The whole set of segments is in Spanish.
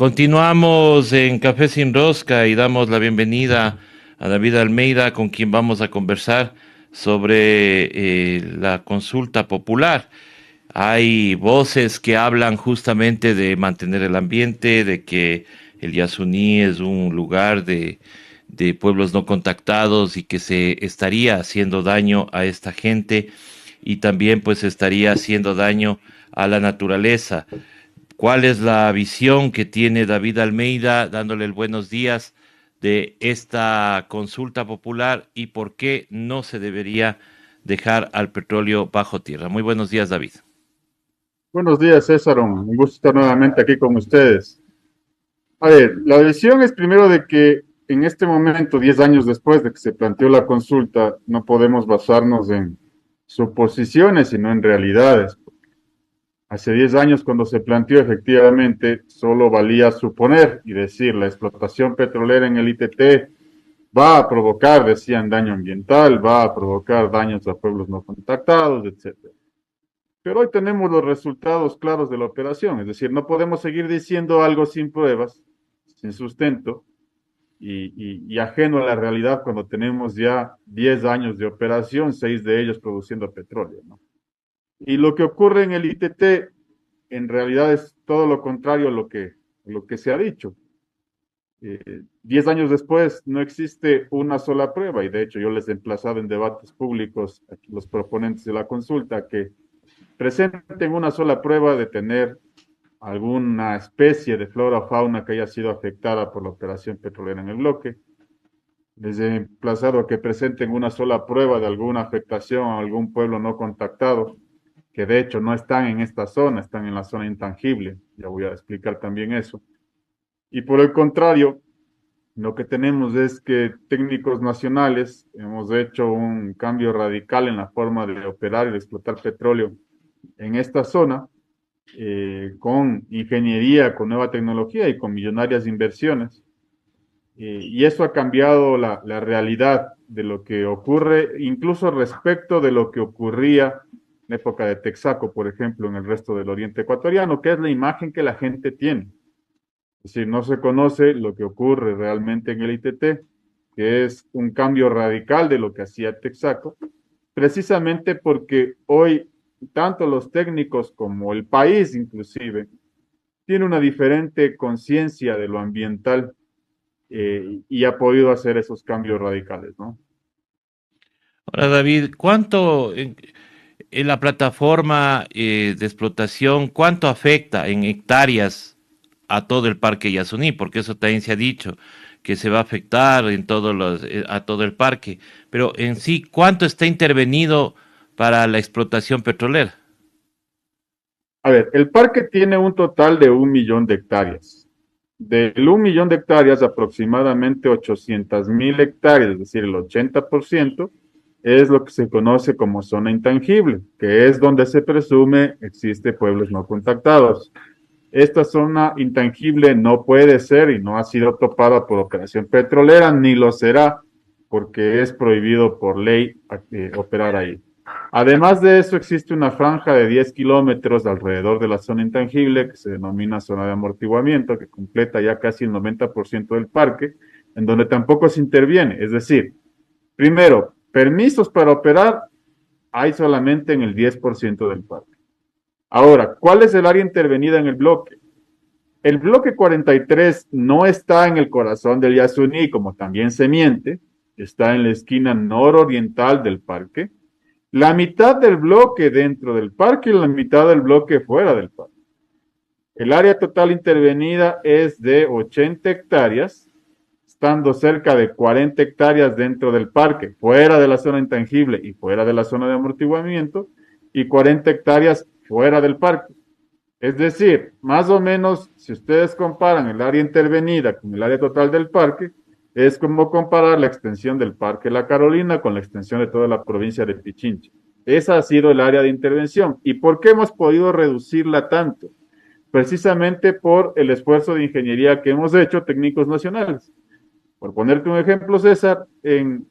Continuamos en Café Sin Rosca y damos la bienvenida a David Almeida, con quien vamos a conversar sobre la consulta popular. Hay voces que hablan justamente de mantener el ambiente, de que el Yasuní es un lugar de pueblos no contactados y que se estaría haciendo daño a esta gente y también pues estaría haciendo daño a la naturaleza. ¿Cuál es la visión que tiene David Almeida, dándole el buenos días de esta consulta popular y por qué no se debería dejar al petróleo bajo tierra? Muy buenos días, David. Buenos días, César. Un gusto estar nuevamente aquí con ustedes. A ver, la visión es primero de que en este momento, 10 años después de que se planteó la consulta, no podemos basarnos en suposiciones, sino en realidades. Hace 10 años, cuando se planteó, efectivamente, solo valía suponer y decir la explotación petrolera en el ITT va a provocar, decían, daño ambiental, va a provocar daños a pueblos no contactados, etc. Pero hoy tenemos los resultados claros de la operación, es decir, no podemos seguir diciendo algo sin pruebas, sin sustento y ajeno a la realidad cuando tenemos ya 10 años de operación, 6 de ellos produciendo petróleo, ¿no? Y lo que ocurre en el ITT en realidad es todo lo contrario a lo que se ha dicho. 10 años después no existe una sola prueba y de hecho yo les he emplazado en debates públicos a los proponentes de la consulta que presenten una sola prueba de tener alguna especie de flora o fauna que haya sido afectada por la operación petrolera en el bloque. Les he emplazado a que presenten una sola prueba de alguna afectación a algún pueblo no contactado, que de hecho no están en esta zona, están en la zona intangible. Ya voy a explicar también eso. Y por el contrario, lo que tenemos es que técnicos nacionales hemos hecho un cambio radical en la forma de operar y de explotar petróleo en esta zona, con ingeniería, con nueva tecnología y con millonarias inversiones. Y eso ha cambiado la realidad de lo que ocurre, incluso respecto de lo que ocurría en la época de Texaco, por ejemplo, en el resto del oriente ecuatoriano, que es la imagen que la gente tiene. Es decir, no se conoce lo que ocurre realmente en el ITT, que es un cambio radical de lo que hacía Texaco, precisamente porque hoy tanto los técnicos como el país inclusive tiene una diferente conciencia de lo ambiental, y ha podido hacer esos cambios radicales, ¿no? Ahora, David, ¿cuánto en la plataforma de explotación, cuánto afecta en hectáreas a todo el parque Yasuní? Porque eso también se ha dicho, que se va a afectar en a todo el parque. Pero en sí, ¿cuánto está intervenido para la explotación petrolera? A ver, el parque tiene un total de 1 millón de hectáreas. Del 1 millón de hectáreas, aproximadamente 800.000 hectáreas, es decir, el 80%, es lo que se conoce como zona intangible, que es donde se presume existe pueblos no contactados. Esta zona intangible no puede ser y no ha sido topada por operación petrolera, ni lo será, porque es prohibido por ley operar ahí. Además de eso, existe una franja de 10 kilómetros alrededor de la zona intangible que se denomina zona de amortiguamiento, que completa ya casi el 90% del parque, en donde tampoco se interviene. Es decir, primero, permisos para operar hay solamente en el 10% del parque. Ahora, ¿cuál es el área intervenida en el bloque? El bloque 43 no está en el corazón del Yasuní, como también se miente, está en la esquina nororiental del parque. La mitad del bloque dentro del parque y la mitad del bloque fuera del parque. El área total intervenida es de 80 hectáreas, estando cerca de 40 hectáreas dentro del parque, fuera de la zona intangible y fuera de la zona de amortiguamiento, y 40 hectáreas fuera del parque. Es decir, más o menos, si ustedes comparan el área intervenida con el área total del parque, es como comparar la extensión del Parque La Carolina con la extensión de toda la provincia de Pichincha. Esa ha sido el área de intervención. ¿Y por qué hemos podido reducirla tanto? Precisamente por el esfuerzo de ingeniería que hemos hecho técnicos nacionales. Por ponerte un ejemplo, César, en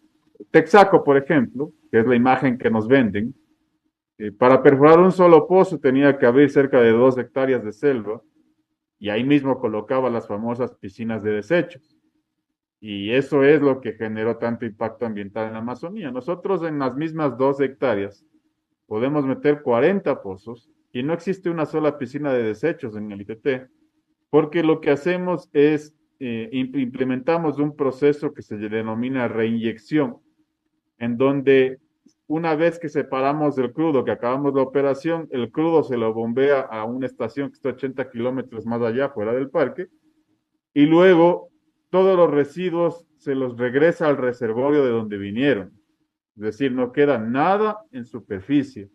Texaco, por ejemplo, que es la imagen que nos venden, para perforar un solo pozo tenía que abrir cerca de 2 hectáreas de selva. y ahí mismo colocaba las famosas piscinas de desechos. Y eso es lo que generó tanto impacto ambiental en la Amazonía. Nosotros en las mismas 2 hectáreas podemos meter 40 pozos y no existe una sola piscina de desechos en el ITT, porque lo que hacemos es implementamos un proceso que se denomina reinyección, en donde una vez que separamos el crudo, que acabamos la operación, el crudo se lo bombea a una estación que está 80 kilómetros más allá, fuera del parque, y luego todos los residuos se los regresa al reservorio de donde vinieron. Es decir, no queda nada en superficie.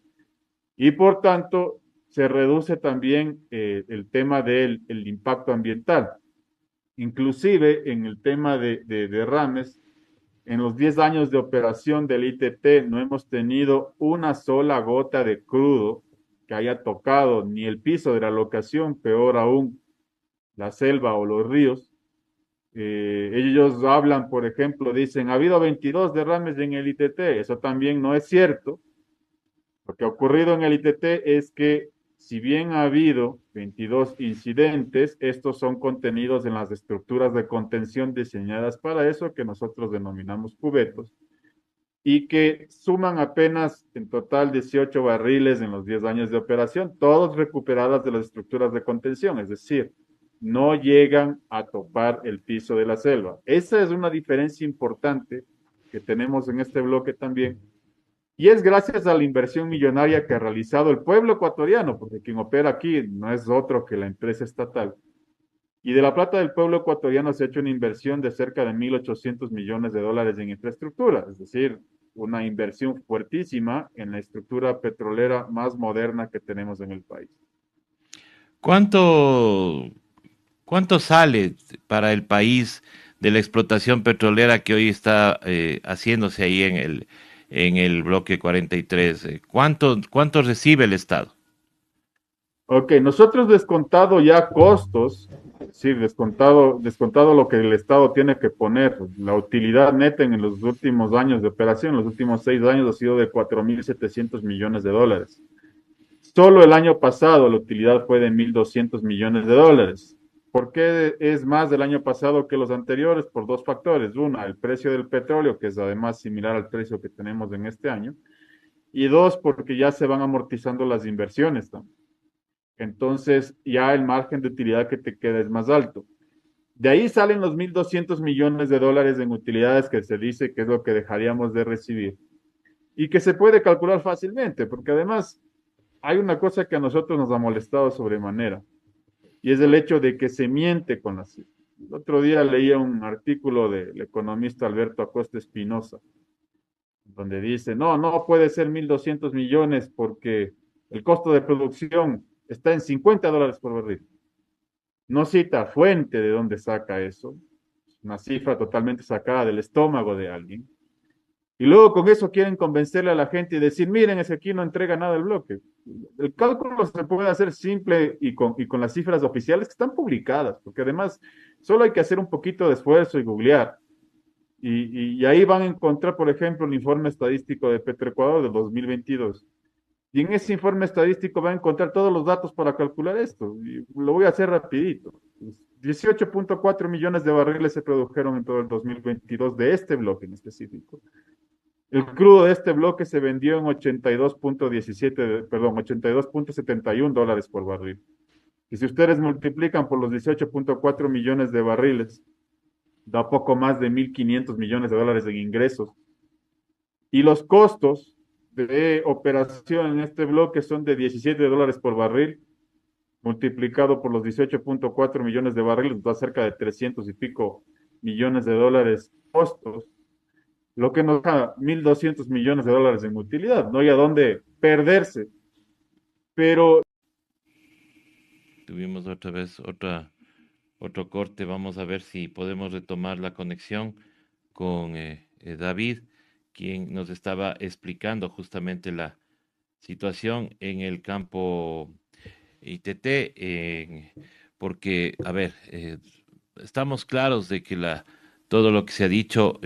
Y por tanto, se reduce también el tema del el impacto ambiental. Inclusive en el tema de derrames, en los 10 años de operación del ITT no hemos tenido una sola gota de crudo que haya tocado ni el piso de la locación, peor aún la selva o los ríos. Ellos hablan, por ejemplo, dicen, ha habido 22 derrames en el ITT. Eso también no es cierto. Lo que ha ocurrido en el ITT es que si bien ha habido 22 incidentes, estos son contenidos en las estructuras de contención diseñadas para eso, que nosotros denominamos cubetos, y que suman apenas en total 18 barriles en los 10 años de operación, todos recuperadas de las estructuras de contención, es decir, no llegan a topar el piso de la selva. Esa es una diferencia importante que tenemos en este bloque también, y es gracias a la inversión millonaria que ha realizado el pueblo ecuatoriano, porque quien opera aquí no es otro que la empresa estatal. Y de la plata del pueblo ecuatoriano se ha hecho una inversión de cerca de 1.800 millones de dólares en infraestructura, es decir, una inversión fuertísima en la estructura petrolera más moderna que tenemos en el país. ¿Cuánto, cuánto sale para el país de la explotación petrolera que hoy está haciéndose ahí en el bloque 43? ¿Cuánto recibe el Estado? Ok, nosotros descontado ya costos, sí, descontado lo que el Estado tiene que poner, la utilidad neta en los últimos años de operación, los últimos 6 años ha sido de 4.700 millones de dólares. Solo el año pasado la utilidad fue de 1.200 millones de dólares. ¿Por qué es más del año pasado que los anteriores? Por dos factores. Una, el precio del petróleo, que es además similar al precio que tenemos en este año. Y dos, porque ya se van amortizando las inversiones también. Entonces, ya el margen de utilidad que te queda es más alto. De ahí salen los 1.200 millones de dólares en utilidades que se dice que es lo que dejaríamos de recibir y que se puede calcular fácilmente, porque además hay una cosa que a nosotros nos ha molestado sobremanera y es el hecho de que se miente con las cifras. El otro día leía un artículo del economista Alberto Acosta Espinosa, donde dice, no, no puede ser 1.200 millones porque el costo de producción está en $50 por barril. No cita fuente de dónde saca eso, una cifra totalmente sacada del estómago de alguien. Y luego con eso quieren convencerle a la gente y decir, miren, ese aquí no entrega nada del bloque. El cálculo se puede hacer simple y con las cifras oficiales que están publicadas, porque además solo hay que hacer un poquito de esfuerzo y googlear. Y ahí van a encontrar, por ejemplo, el informe estadístico de Petroecuador de 2022. Y en ese informe estadístico va a encontrar todos los datos para calcular esto. Y lo voy a hacer rapidito. 18.4 millones de barriles se produjeron en todo el 2022 de este bloque en específico. El crudo de este bloque se vendió en 82.17, perdón, $82.71 por barril. Y si ustedes multiplican por los 18.4 millones de barriles, da poco más de 1.500 millones de dólares en ingresos. Y los costos de operación en este bloque son de $17 por barril, multiplicado por los 18.4 millones de barriles, da cerca de 300 y pico millones de dólares costos, lo que nos da 1.200 millones de dólares en utilidad. No hay a dónde perderse. Pero Tuvimos otra vez otro corte. Vamos a ver si podemos retomar la conexión con David, quien nos estaba explicando justamente la situación en el campo ITT, porque, a ver, estamos claros de que todo lo que se ha dicho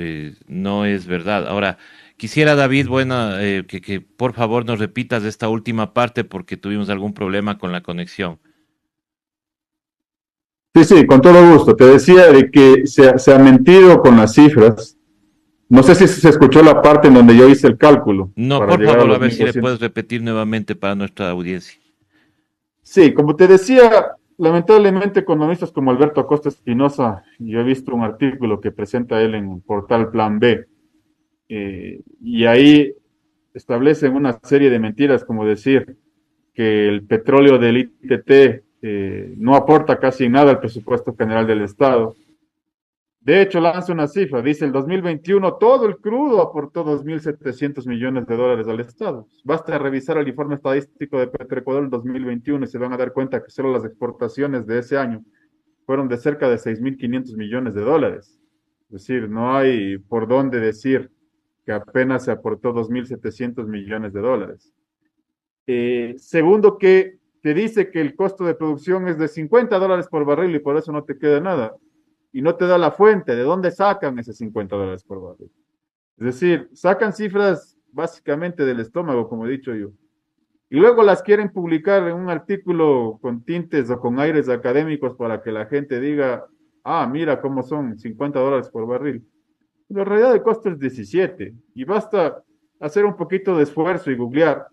no es verdad. Ahora, quisiera, David, bueno, que por favor nos repitas esta última parte porque tuvimos algún problema con la conexión. Sí, sí, con todo gusto. Te decía de que se ha mentido con las cifras. No sé si se escuchó la parte en donde yo hice el cálculo No, para por llegar a favor, a los ver mil si le puedes doscientos. repetir nuevamente para nuestra audiencia. Sí, como te decía, lamentablemente economistas como Alberto Acosta Espinosa, yo he visto un artículo que presenta él en el portal Plan B, y ahí establecen una serie de mentiras, como decir que el petróleo del ITT no aporta casi nada al presupuesto general del Estado. De hecho, lanza una cifra, dice el 2021 todo el crudo aportó 2.700 millones de dólares al Estado. Basta revisar el informe estadístico de Petroecuador del 2021 y se van a dar cuenta que solo las exportaciones de ese año fueron de cerca de 6.500 millones de dólares. Es decir, no hay por dónde decir que apenas se aportó 2.700 millones de dólares. Segundo, que te dice que el costo de producción es de $50 por barril y por eso no te queda nada. Y no te da la fuente, de dónde sacan esos $50 por barril. Es decir, sacan cifras básicamente del estómago, como he dicho yo. Y luego las quieren publicar en un artículo con tintes o con aires académicos para que la gente diga, ah, mira cómo son $50 por barril. La realidad del costo es 17 y basta hacer un poquito de esfuerzo y googlear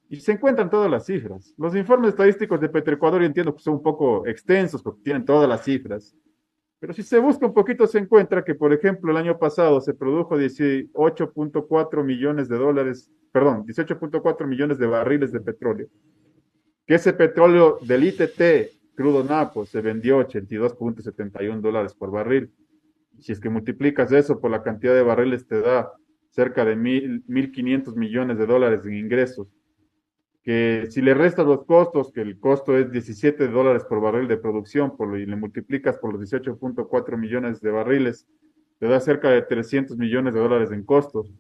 y se encuentran todas las cifras. Los informes estadísticos de Petroecuador yo entiendo que son un poco extensos porque tienen todas las cifras, pero si se busca un poquito se encuentra que, por ejemplo, el año pasado se produjo 18.4 millones de dólares, perdón, 18.4 millones de barriles de petróleo, que ese petróleo del ITT, crudo napo, se vendió $82.71 por barril. Si es que multiplicas eso por la cantidad de barriles, te da cerca de 1.500 millones de dólares en ingresos. Que si le restas los costos, que el costo es $17 por barril de producción, y le multiplicas por los 18.4 millones de barriles, te da cerca de 300 millones de dólares en costos.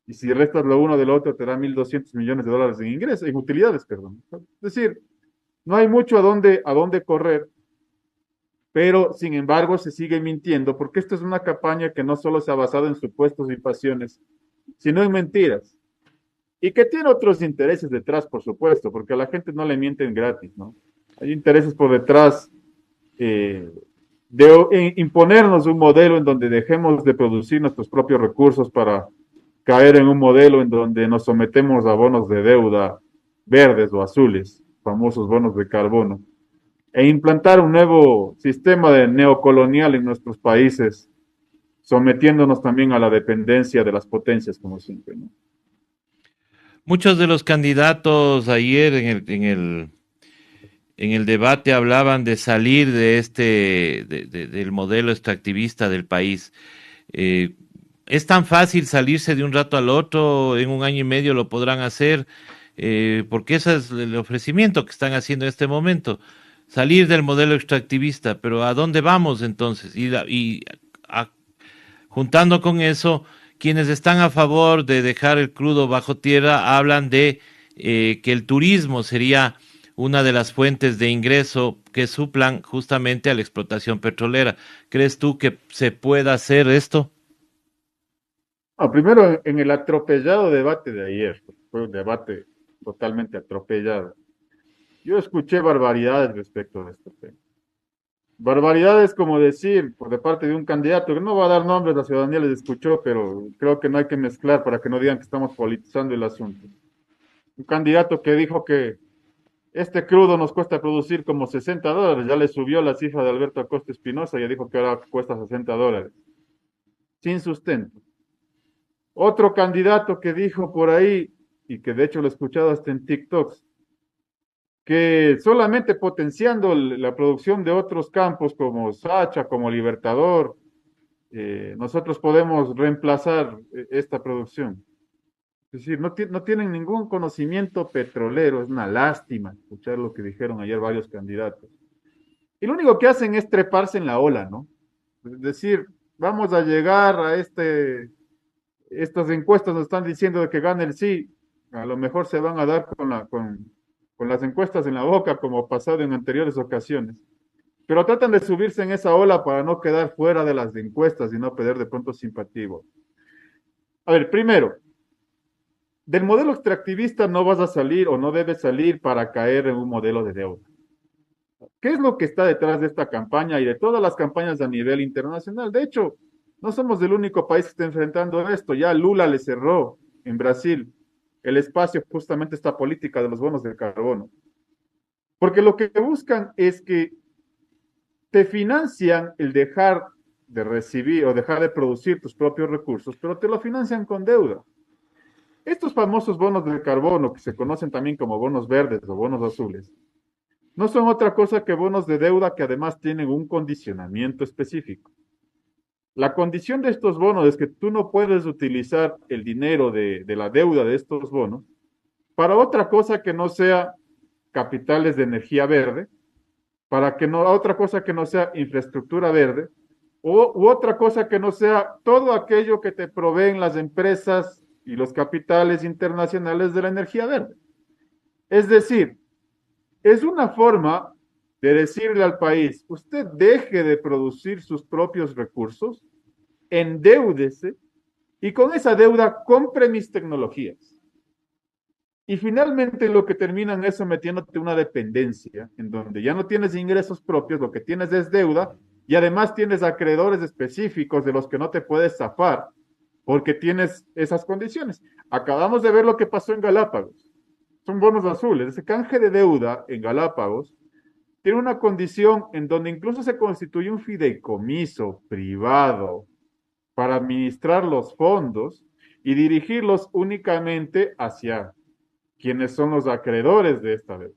Y si restas lo uno del otro, te da 1.200 millones de dólares en ingresos, en utilidades, perdón. Es decir, no hay mucho a dónde correr, pero sin embargo se sigue mintiendo, porque esto es una campaña que no solo se ha basado en supuestos y pasiones, sino en mentiras. Y que tiene otros intereses detrás, por supuesto, porque a la gente no le mienten gratis, ¿no? Hay intereses por detrás eh, de imponernos un modelo en donde dejemos de producir nuestros propios recursos para caer en un modelo en donde nos sometemos a bonos de deuda verdes o azules, famosos bonos de carbono, e implantar un nuevo sistema de neocolonial en nuestros países, sometiéndonos también a la dependencia de las potencias, como siempre, ¿no? Muchos de los candidatos ayer en el debate hablaban de salir de del modelo extractivista del país. Eh, ¿Es tan fácil salirse de un rato al otro? ¿En un año y medio lo podrán hacer? Porque ese es el ofrecimiento que están haciendo en este momento. Salir del modelo extractivista, pero ¿a dónde vamos entonces? A- Juntando con eso, quienes están a favor de dejar el crudo bajo tierra hablan de que el turismo sería una de las fuentes de ingreso que suplan justamente a la explotación petrolera. ¿Crees tú que se pueda hacer esto? Primero, en el atropellado debate de ayer, fue un debate totalmente atropellado. Yo escuché barbaridades respecto de este tema. Barbaridades como decir, por de parte de un candidato, que no va a dar nombres, la ciudadanía les escuchó, pero creo que no hay que mezclar para que no digan que estamos politizando el asunto. Un candidato que dijo que este crudo nos cuesta producir como $60, ya le subió la cifra de Alberto Acosta Espinosa, ya dijo que ahora cuesta $60, sin sustento. Otro candidato que dijo por ahí, y que de hecho lo he escuchado hasta en TikToks, que solamente potenciando la producción de otros campos como Sacha, como Libertador, nosotros podemos reemplazar esta producción. Es decir, no tienen ningún conocimiento petrolero, es una lástima escuchar lo que dijeron ayer varios candidatos. Y lo único que hacen es treparse en la ola, ¿no? Es decir, vamos a llegar a estas encuestas nos están diciendo de que gane el sí, a lo mejor se van a dar con las encuestas en la boca, como ha pasado en anteriores ocasiones. Pero tratan de subirse en esa ola para no quedar fuera de las encuestas y no perder de pronto simpatía. A ver, primero, del modelo extractivista no vas a salir o no debes salir para caer en un modelo de deuda. ¿Qué es lo que está detrás de esta campaña y de todas las campañas a nivel internacional? De hecho, no somos el único país que está enfrentando esto. Ya Lula le cerró en Brasil el espacio justamente a esta política de los bonos del carbono. Porque lo que buscan es que te financian el dejar de recibir o dejar de producir tus propios recursos, pero te lo financian con deuda. Estos famosos bonos del carbono, que se conocen también como bonos verdes o bonos azules, no son otra cosa que bonos de deuda que además tienen un condicionamiento específico. La condición de estos bonos es que tú no puedes utilizar el dinero de la deuda de estos bonos para otra cosa que no sea capitales de energía verde, para que no otra cosa que no sea infraestructura verde, u otra cosa que no sea todo aquello que te proveen las empresas y los capitales internacionales de la energía verde. Es decir, es una forma de decirle al país, usted deje de producir sus propios recursos, endeúdese y con esa deuda compre mis tecnologías. Y finalmente lo que terminan es sometiéndote a una dependencia en donde ya no tienes ingresos propios, lo que tienes es deuda y además tienes acreedores específicos de los que no te puedes zafar porque tienes esas condiciones. Acabamos de ver lo que pasó en Galápagos. Son bonos azules. Ese canje de deuda en Galápagos tiene una condición en donde incluso se constituye un fideicomiso privado para administrar los fondos y dirigirlos únicamente hacia quienes son los acreedores de esta deuda.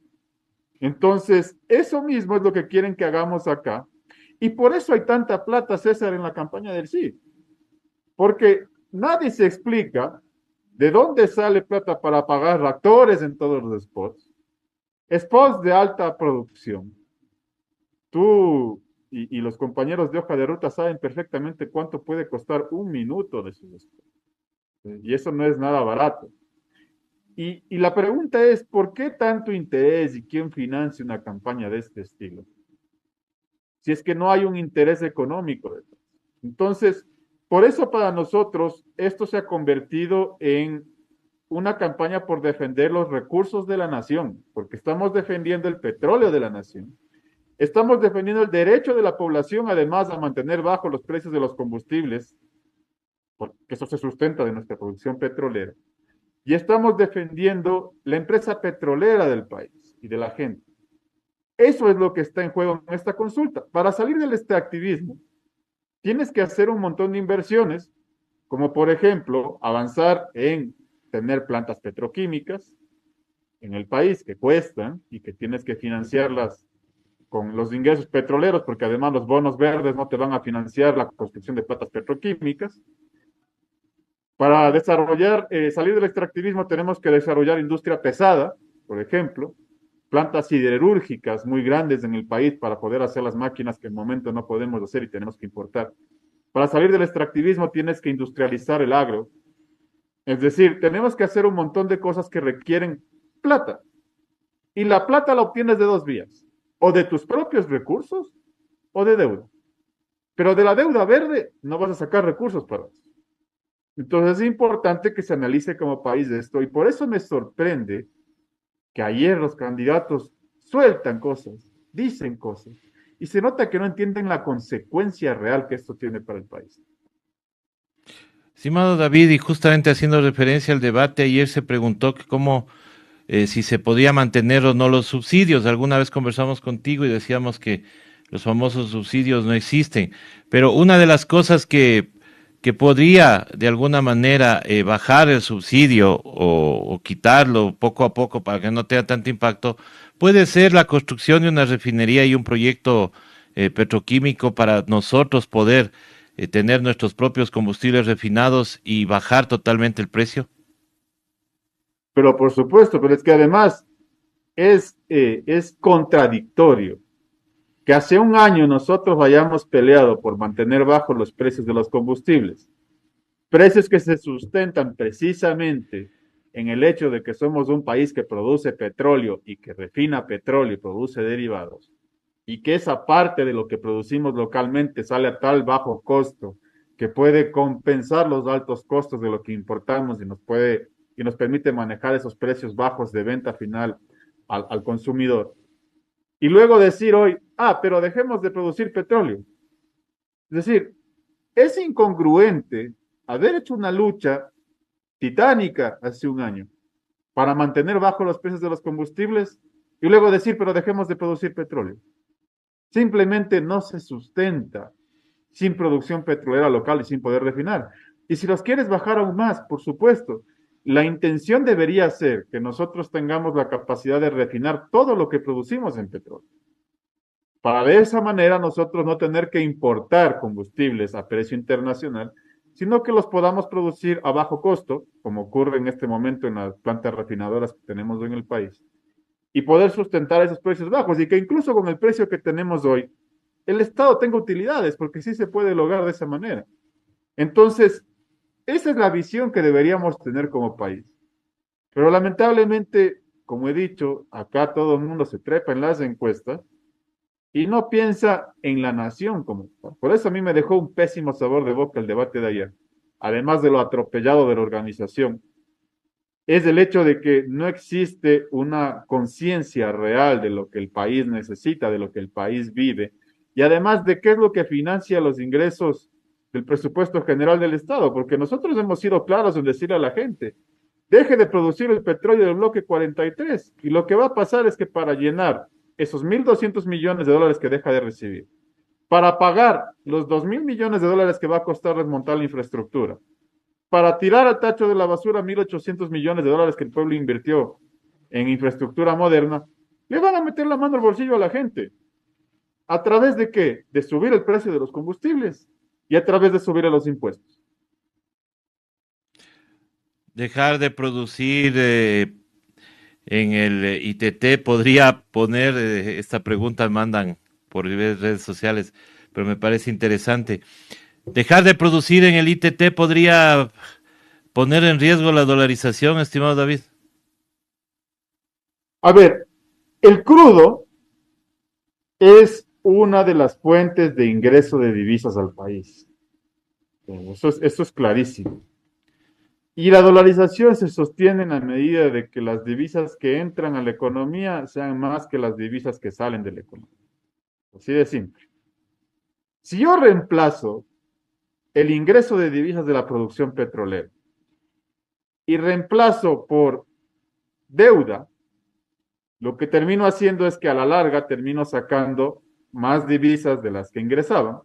Entonces, eso mismo es lo que quieren que hagamos acá. Y por eso hay tanta plata, César, en la campaña del sí. Porque nadie se explica de dónde sale plata para pagar actores en todos los spots, spots de alta producción. Tú y los compañeros de hoja de ruta saben perfectamente cuánto puede costar un minuto de sus spots. Y eso no es nada barato. Y la pregunta es, ¿por qué tanto interés y quién financia una campaña de este estilo? Si es que no hay un interés económico detrás. Entonces, por eso para nosotros esto se ha convertido en una campaña por defender los recursos de la nación, porque estamos defendiendo el petróleo de la nación. Estamos defendiendo el derecho de la población, además, a mantener bajos los precios de los combustibles, porque eso se sustenta de nuestra producción petrolera. Y estamos defendiendo la empresa petrolera del país y de la gente. Eso es lo que está en juego en esta consulta. Para salir del extractivismo, tienes que hacer un montón de inversiones, como por ejemplo avanzar en tener plantas petroquímicas en el país que cuestan y que tienes que financiarlas con los ingresos petroleros, porque además los bonos verdes no te van a financiar la construcción de plantas petroquímicas. Para desarrollar, salir del extractivismo tenemos que desarrollar industria pesada, por ejemplo, plantas siderúrgicas muy grandes en el país para poder hacer las máquinas que en el momento no podemos hacer y tenemos que importar. Para salir del extractivismo tienes que industrializar el agro. Es decir, tenemos que hacer un montón de cosas que requieren plata. Y la plata la obtienes de dos vías, o de tus propios recursos o de deuda. Pero de la deuda verde no vas a sacar recursos para eso. Entonces es importante que se analice como país esto y por eso me sorprende que ayer los candidatos sueltan cosas, dicen cosas y se nota que no entienden la consecuencia real que esto tiene para el país. Estimado David, y justamente haciendo referencia al debate, ayer se preguntó que cómo, si se podía mantener o no los subsidios. Alguna vez conversamos contigo y decíamos que los famosos subsidios no existen. Pero una de las cosas que podría de alguna manera bajar el subsidio o quitarlo poco a poco para que no tenga tanto impacto, puede ser la construcción de una refinería y un proyecto petroquímico para nosotros poder tener nuestros propios combustibles refinados y bajar totalmente el precio. Pero por supuesto, pero es que además es contradictorio que hace un año nosotros hayamos peleado por mantener bajos los precios de los combustibles, precios que se sustentan precisamente en el hecho de que somos un país que produce petróleo y que refina petróleo y produce derivados, y que esa parte de lo que producimos localmente sale a tal bajo costo que puede compensar los altos costos de lo que importamos y nos permite manejar esos precios bajos de venta final al consumidor. y luego decir hoy, pero dejemos de producir petróleo. Es decir, es incongruente haber hecho una lucha titánica hace un año para mantener bajo los precios de los combustibles y luego decir, pero dejemos de producir petróleo. Simplemente no se sustenta sin producción petrolera local y sin poder refinar. Y si los quieres bajar aún más, por supuesto, la intención debería ser que nosotros tengamos la capacidad de refinar todo lo que producimos en petróleo. Para de esa manera nosotros no tener que importar combustibles a precio internacional, sino que los podamos producir a bajo costo, como ocurre en este momento en las plantas refinadoras que tenemos hoy en el país, y poder sustentar esos precios bajos y que incluso con el precio que tenemos hoy, el Estado tenga utilidades, porque sí se puede lograr de esa manera. Entonces, esa es la visión que deberíamos tener como país. Pero lamentablemente, como he dicho, acá todo el mundo se trepa en las encuestas y no piensa en la nación como tal. Por eso a mí me dejó un pésimo sabor de boca el debate de ayer, además de lo atropellado de la organización, es el hecho de que no existe una conciencia real de lo que el país necesita, de lo que el país vive, y además de qué es lo que financia los ingresos del presupuesto general del Estado, porque nosotros hemos sido claros en decirle a la gente, deje de producir el petróleo del bloque 43, y lo que va a pasar es que para llenar esos 1.200 millones de dólares que deja de recibir, para pagar los 2.000 millones de dólares que va a costar desmontar la infraestructura, para tirar al tacho de la basura 1.800 millones de dólares que el pueblo invirtió en infraestructura moderna, le van a meter la mano al bolsillo a la gente. ¿A través de qué? De subir el precio de los combustibles y a través de subir los impuestos. Dejar de producir en el ITT, podría poner, esta pregunta mandan por redes sociales, pero me parece interesante. Dejar de producir en el ITT podría poner en riesgo la dolarización, estimado David. A ver, el crudo es una de las fuentes de ingreso de divisas al país. Eso es clarísimo. Y la dolarización se sostiene en la medida de que las divisas que entran a la economía sean más que las divisas que salen de la economía. Así de simple. Si yo reemplazo el ingreso de divisas de la producción petrolera y reemplazo por deuda, lo que termino haciendo es que a la larga termino sacando más divisas de las que ingresaban.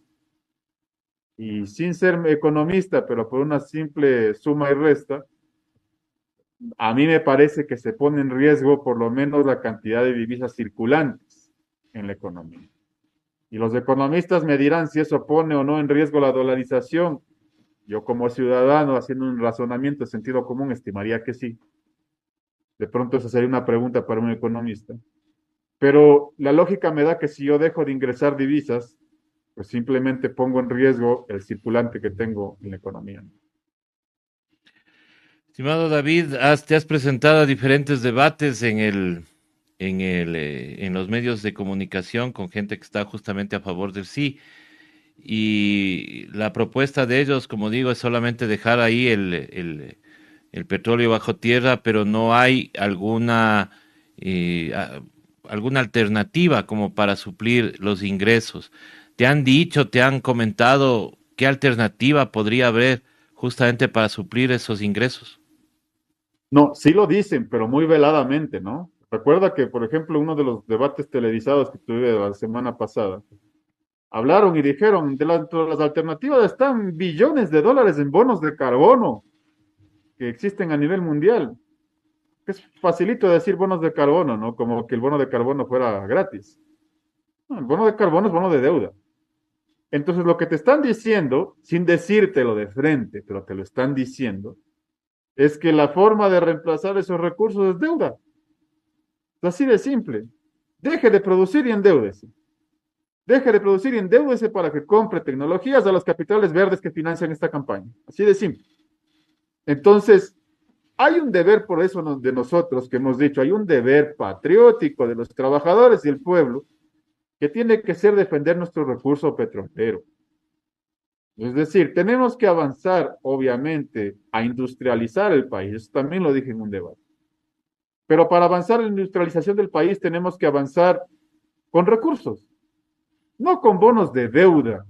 Y sin ser economista, pero por una simple suma y resta, a mí me parece que se pone en riesgo por lo menos la cantidad de divisas circulantes en la economía. Y los economistas me dirán si eso pone o no en riesgo la dolarización. Yo como ciudadano, haciendo un razonamiento de sentido común, estimaría que sí. De pronto esa sería una pregunta para un economista. Pero la lógica me da que si yo dejo de ingresar divisas, pues simplemente pongo en riesgo el circulante que tengo en la economía. Estimado David, te has presentado a diferentes debates en los medios de comunicación con gente que está justamente a favor del sí. Y la propuesta de ellos, como digo, es solamente dejar ahí el petróleo bajo tierra, pero no hay alguna alternativa como para suplir los ingresos. ¿Te han dicho, te han comentado qué alternativa podría haber justamente para suplir esos ingresos? No, sí lo dicen, pero muy veladamente, ¿no? Recuerda que, por ejemplo, uno de los debates televisados que tuve la semana pasada, hablaron y dijeron, de las alternativas están billones de dólares en bonos de carbono que existen a nivel mundial. Es facilito decir bonos de carbono, ¿no? Como que el bono de carbono fuera gratis. No, el bono de carbono es bono de deuda. Entonces, lo que te están diciendo, sin decírtelo de frente, pero te lo están diciendo, es que la forma de reemplazar esos recursos es deuda. Es así de simple. Deje de producir y endeúdese. Deje de producir y endeúdese para que compre tecnologías a los capitales verdes que financian esta campaña. Así de simple. Entonces, hay un deber por eso de nosotros que hemos dicho, hay un deber patriótico de los trabajadores y el pueblo que tiene que ser defender nuestro recurso petrolero. Es decir, tenemos que avanzar, obviamente, a industrializar el país. Eso también lo dije en un debate. Pero para avanzar en la industrialización del país tenemos que avanzar con recursos, no con bonos de deuda,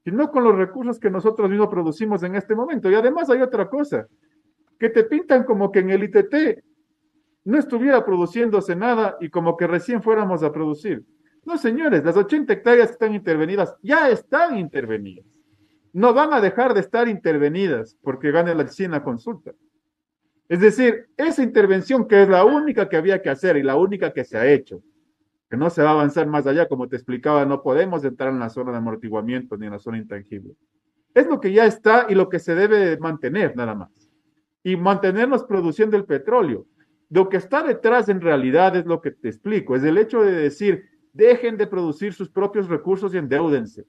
sino con los recursos que nosotros mismos producimos en este momento. Y además hay otra cosa, que te pintan como que en el ITT no estuviera produciéndose nada y como que recién fuéramos a producir. No, señores, las 80 hectáreas que están intervenidas ya están intervenidas. No van a dejar de estar intervenidas porque gane la China consulta. Es decir, esa intervención que es la única que había que hacer y la única que se ha hecho, que no se va a avanzar más allá, como te explicaba, no podemos entrar en la zona de amortiguamiento ni en la zona intangible. Es lo que ya está y lo que se debe mantener nada más. Y mantenernos produciendo el petróleo. Lo que está detrás en realidad es lo que te explico, es el hecho de decir, dejen de producir sus propios recursos y endeúdense.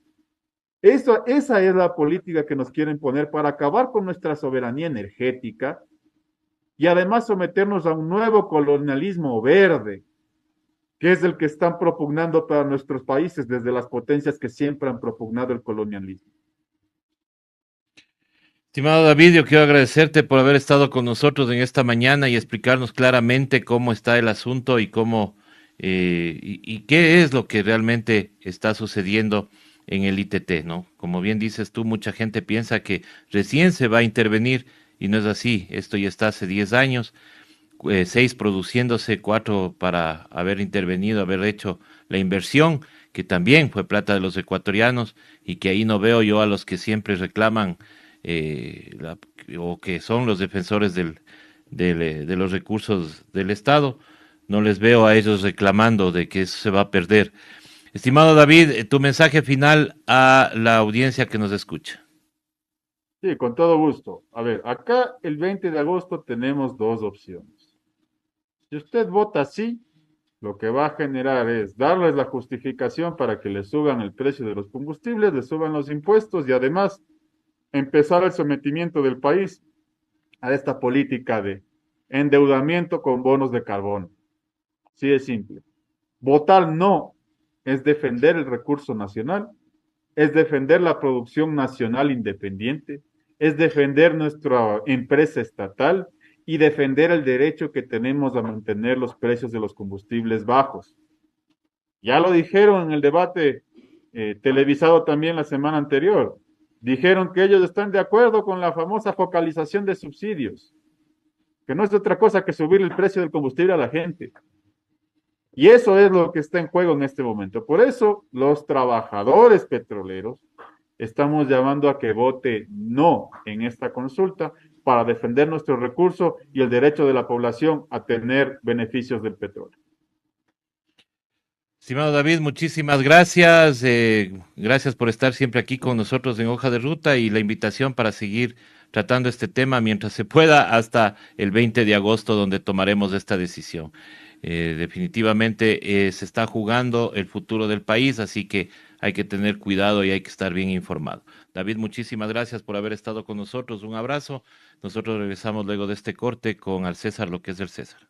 Esa es la política que nos quieren poner para acabar con nuestra soberanía energética y además someternos a un nuevo colonialismo verde, que es el que están propugnando para nuestros países desde las potencias que siempre han propugnado el colonialismo. Estimado David, yo quiero agradecerte por haber estado con nosotros en esta mañana y explicarnos claramente cómo está el asunto y cómo y qué es lo que realmente está sucediendo en el ITT, ¿no? Como bien dices tú, mucha gente piensa que recién se va a intervenir y no es así. Esto ya está hace 10 años, 6 produciéndose, 4 para haber intervenido, haber hecho la inversión, que también fue plata de los ecuatorianos y que ahí no veo yo a los que siempre reclaman la, o que son los defensores de los recursos del Estado, no les veo a ellos reclamando de que eso se va a perder. Estimado David, tu mensaje final a la audiencia que nos escucha. Sí, con todo gusto. A ver, acá el 20 de agosto tenemos dos opciones. Si usted vota sí, lo que va a generar es darles la justificación para que le suban el precio de los combustibles, le suban los impuestos y además empezar el sometimiento del país a esta política de endeudamiento con bonos de carbono. Así de simple. Votar no es defender el recurso nacional, es defender la producción nacional independiente, es defender nuestra empresa estatal y defender el derecho que tenemos a mantener los precios de los combustibles bajos. Ya lo dijeron en el debate televisado también la semana anterior. Dijeron que ellos están de acuerdo con la famosa focalización de subsidios, que no es otra cosa que subir el precio del combustible a la gente. Y eso es lo que está en juego en este momento. Por eso los trabajadores petroleros estamos llamando a que vote no en esta consulta para defender nuestro recurso y el derecho de la población a tener beneficios del petróleo. Estimado David, muchísimas gracias. Gracias por estar siempre aquí con nosotros en Hoja de Ruta y la invitación para seguir tratando este tema mientras se pueda hasta el 20 de agosto donde tomaremos esta decisión. Definitivamente se está jugando el futuro del país, así que hay que tener cuidado y hay que estar bien informado. David, muchísimas gracias por haber estado con nosotros. Un abrazo. Nosotros regresamos luego de este corte con Al César lo que es del César.